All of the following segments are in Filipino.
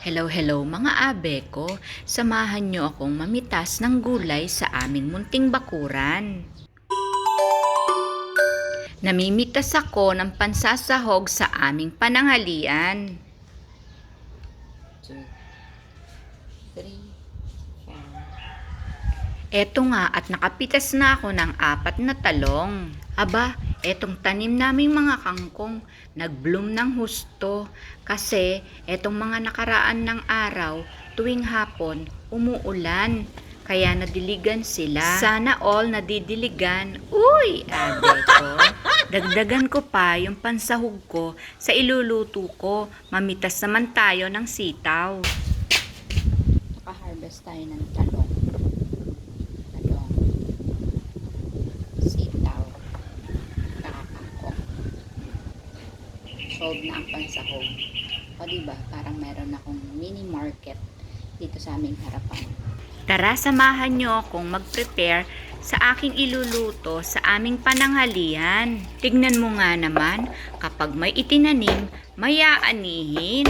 Hello mga abe ko, samahan niyo akong mamitas ng gulay sa aming munting bakuran. Namimitas ako ng pansasahog sa aming pananghalian. 2, 3, 4. Eto nga at nakapitas na ako ng 4 na talong. Aba, etong tanim naming mga kangkong nag-bloom ng husto kasi etong mga nakaraan ng araw tuwing hapon umuulan kaya nadiligan sila. Sana all nadidiligan. Uy, abe ko. Dagdagan ko pa yung pansahog ko sa iluluto ko. Mamitas naman tayo ng sitaw. Naka-harvest tayo ng talong. Sitaw. Sold na ang pansahog. O diba, parang meron akong mini market dito sa aming harapan. Tara, samahan nyo akong mag-prepare sa aking iluluto sa aming pananghalian. Tignan mo nga naman, kapag may itinanim, may aanihin.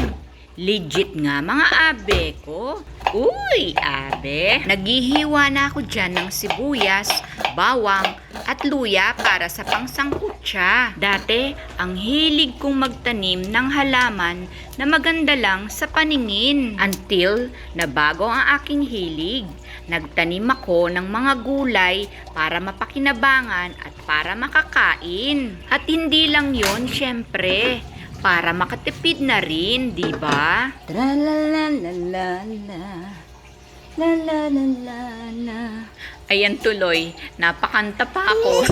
Legit nga mga abe ko. Uy, abe. Naghihiwa na ako dyan ng sibuyas, bawang, at luya para sa pangsangkutsa. Dati, ang hilig kong magtanim ng halaman na maganda lang sa paningin. Until, nabago ang aking hilig. Nagtanim ako ng mga gulay para mapakinabangan at para makakain. At hindi lang yon, syempre, para makatipid na rin, di ba? Tra la la la la la la la la la la. Ayan tuloy, napakanta pa ako.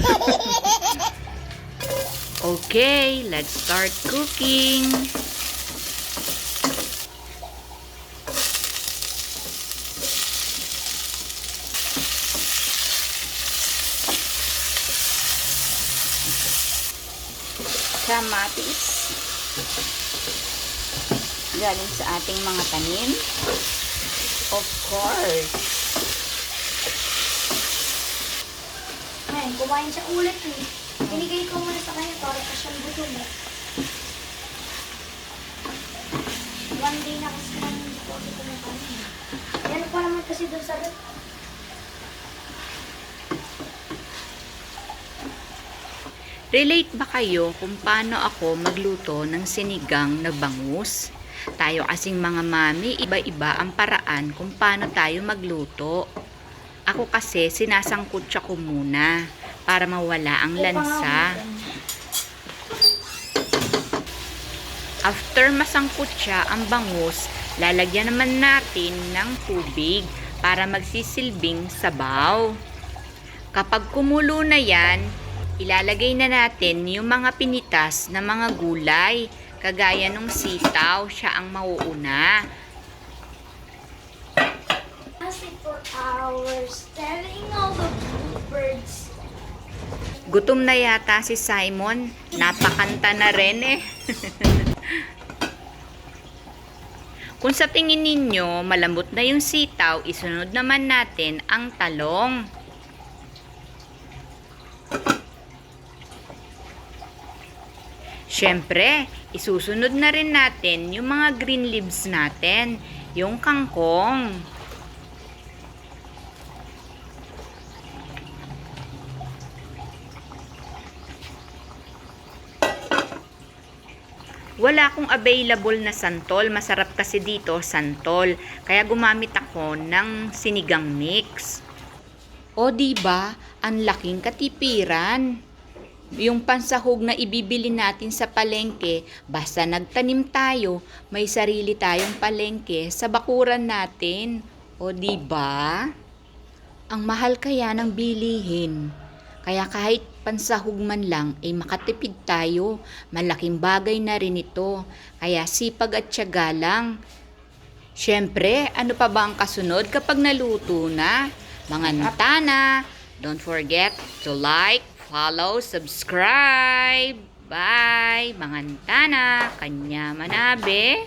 Okay, let's start cooking. Kamatis. Galing sa ating mga tanim. Of course. Ngayon, kumain siya ulit eh. Binigay ko muna sa kanya para pa siyang gutom eh. One day na kasi naman hindi ko ako kumakain. Yan pa naman kasi doon sa rep. Relate ba kayo kung paano ako magluto ng sinigang na bangus? Tayo kasing mga mami, iba-iba ang paraan kung paano tayo magluto. Ako kasi sinasangkutsa ko muna para mawala ang lansa. After masangkutsa ang bangus, lalagyan naman natin ng tubig para magsisilbing sabaw. Kapag kumulo na yan, ilalagay na natin yung mga pinitas na mga gulay. Kagaya nung sitaw, siya ang mauuna. For hours, telling all the birds. Gutom na yata si Simon. Napakanta na rin eh. Kung sa tingin ninyo malambot na yung sitaw, isunod naman natin ang talong. Siyempre, isusunod na rin natin yung mga green leaves natin, yung kangkong. Wala akong available na santol. Masarap kasi dito santol. Kaya gumamit ako ng sinigang mix. O diba, ang laking katipiran. Yung pansahog na ibibili natin sa palengke, basta nagtanim tayo, may sarili tayong palengke sa bakuran natin. O diba? Ang mahal kaya ng bilihin. Kaya kahit pansahog man lang ay makatipid tayo. Malaking bagay na rin ito. Kaya sipag at tiyaga lang. Siyempre, ano pa ba ang kasunod kapag naluto na? Mga natana, don't forget to like, follow, subscribe. Bye! Mga natana, kanya manabe.